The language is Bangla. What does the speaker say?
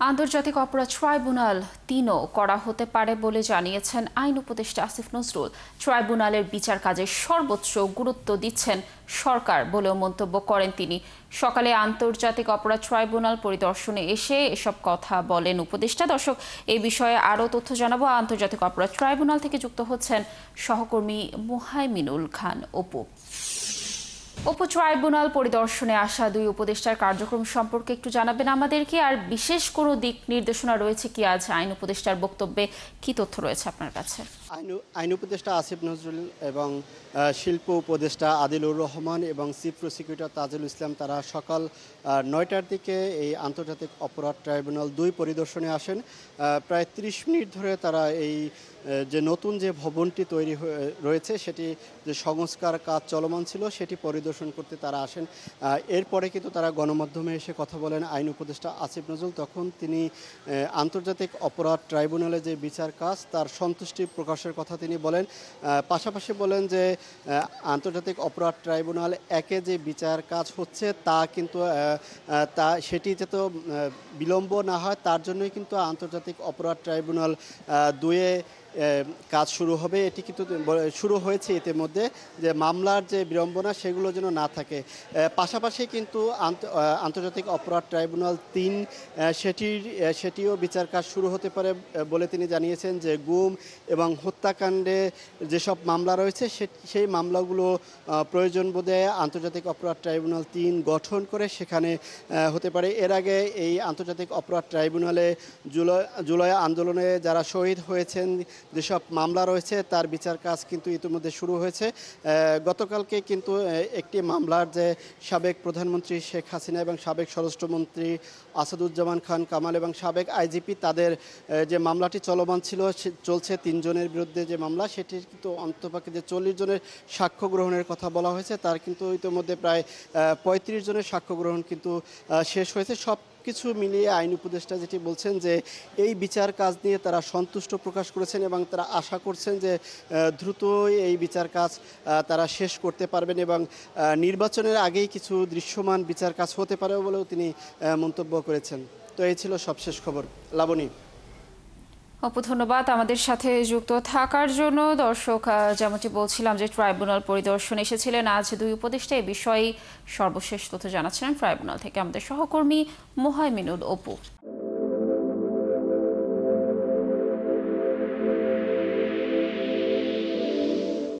আন্তর্জাতিক অপরাধ ট্রাইব্যুনাল ৩ও করা হতে পারে বলে জানিয়েছেন আইন উপদেষ্টা আসিফ নজরুল। ট্রাইব্যুনালের বিচার কাজে সর্বোচ্চ গুরুত্ব দিচ্ছেন সরকার বলেও মন্তব্য করেন তিনি। সকালে আন্তর্জাতিক অপরাধ ট্রাইব্যুনাল পরিদর্শনে এসে এসব কথা বলেন উপদেষ্টা। দর্শক, এই বিষয়ে আরও তথ্য জানাবো। আন্তর্জাতিক অপরাধ ট্রাইব্যুনাল থেকে যুক্ত হচ্ছেন সহকর্মী মুহাইমিনুল খান অপু। ট্রাইব্যুনাল পরিদর্শনে আসা দুই উপদেষ্টার কার্যক্রম সম্পর্কে একটু জানাবেন আমাদেরকে, আর বিশেষ কোনো দিক নির্দেশনা রয়েছে কি? আজ আইন উপদেষ্টার বক্তব্যে কি তথ্য রয়েছে আপনার কাছে? আইন উপদেষ্টা আসিফ নজরুল এবং শিল্প উপদেষ্টা আদিলুর রহমান এবং চিফ প্রসিকিউটর তাজুল ইসলাম তারা সকাল ৯টার দিকে এই আন্তর্জাতিক অপরাধ ট্রাইব্যুনাল ২ পরিদর্শনে আসেন। প্রায় ৩০ মিনিট ধরে তারা এই যে নতুন যে ভবনটি তৈরি রয়েছে সেটি যে সংস্কার কাজ চলমান ছিল সেটি পরিদর্শন করতে তারা আসেন। এরপরে কিন্তু তারা গণমাধ্যমে এসে কথা বলেন আইন উপদেষ্টা আসিফ নজরুল। তখন তিনি আন্তর্জাতিক অপরাধ ট্রাইব্যুনালে যে বিচার কাজ তার সন্তুষ্টি প্রকাশের কথা তিনি বলেন। পাশাপাশি বলেন যে আন্তর্জাতিক অপরাধ ট্রাইব্যুনাল ১-এ যে বিচার কাজ হচ্ছে তা কিন্তু সেটি যাতে বিলম্ব না হয় তার জন্যই কিন্তু আন্তর্জাতিক অপরাধ ট্রাইব্যুনাল ২-এ কাজ শুরু হবে। এটি কিন্তু শুরু হয়েছে ইতিমধ্যে, যে মামলার যে বিড়ম্বনা সেগুলো যেন না থাকে। পাশাপাশি কিন্তু আন্তর্জাতিক অপরাধ ট্রাইব্যুনাল ৩ সেটিও বিচার কাজ শুরু হতে পারে বলে তিনি জানিয়েছেন। যে গুম এবং হত্যাকাণ্ডে যেসব মামলা রয়েছে সেই মামলাগুলো প্রয়োজন বোধে আন্তর্জাতিক অপরাধ ট্রাইব্যুনাল ৩ গঠন করে সেখানে হতে পারে। এর আগে এই আন্তর্জাতিক অপরাধ ট্রাইব্যুনালে জুলাই আন্দোলনে যারা শহীদ হয়েছেন যেসব মামলা রয়েছে তার বিচার কাজ কিন্তু ইতিমধ্যে শুরু হয়েছে। গতকালকে কিন্তু একটি মামলার যে সাবেক প্রধানমন্ত্রী শেখ হাসিনা এবং সাবেক স্বরাষ্ট্রমন্ত্রী আসাদুজ্জামান খান কামাল এবং সাবেক আইজিপি তাদের যে মামলাটি চলমান ছিল চলছে ৩ জনের বিরুদ্ধে যে মামলা, সেটির কিন্তু অন্তপক্ষে যে ৪০ জনের সাক্ষ্য গ্রহণের কথা বলা হয়েছে তার কিন্তু ইতিমধ্যে প্রায় ৩৫ জনের সাক্ষ্য গ্রহণ কিন্তু শেষ হয়েছে। সব কিছু মিলিয়ে আইন উপদেষ্টা যেটি বলছেন যে এই বিচার কাজ নিয়ে তারা সন্তুষ্ট প্রকাশ করেছেন এবং তারা আশা করছেন যে দ্রুতই এই বিচার কাজ তারা শেষ করতে পারবেন এবং নির্বাচনের আগেই কিছু দৃশ্যমান বিচার কাজ হতে পারে বলেও তিনি মন্তব্য করেছেন। তো এই ছিল সবশেষ খবর। লাবণী। অপু, ধন্যবাদ আমাদের সাথে যুক্ত থাকার জন্য। দর্শক, যেমনটি বলছিলাম যে ট্রাইব্যুনাল পরিদর্শন এসেছিলেন আজ দুই উপদেষ্টা, এ বিষয়ে সর্বশেষ তথ্য জানাচ্ছিলেন ট্রাইব্যুনাল থেকে আমাদের সহকর্মী মুহাইমিনুল অপু।